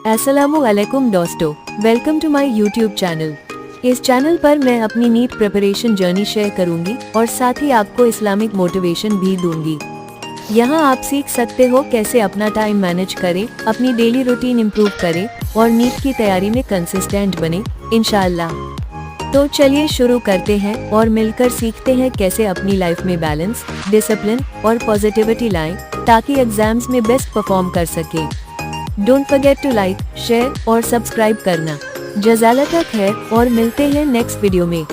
अस्सलामुअलैकुम दोस्तों, welcome to my YouTube channel. इस चैनल पर मैं अपनी नीट प्रिपरेशन जर्नी शेयर करूंगी और साथ ही आपको इस्लामिक मोटिवेशन भी दूंगी। यहाँ आप सीख सकते हो कैसे अपना टाइम मैनेज करें, अपनी डेली रूटीन इम्प्रूव करें और नीट की तैयारी में कंसिस्टेंट बने इंशाअल्लाह। तो चलिए शुरू करते हैं और मिलकर सीखते हैं कैसे अपनी लाइफ में बैलेंस, डिसिप्लिन और पॉजिटिविटी लाएं ताकि एग्जाम्स में बेस्ट परफॉर्म कर सके। Don't forget to like, share और सब्सक्राइब करना। जज़ाकल्लाह खैर और मिलते हैं नेक्स्ट वीडियो में।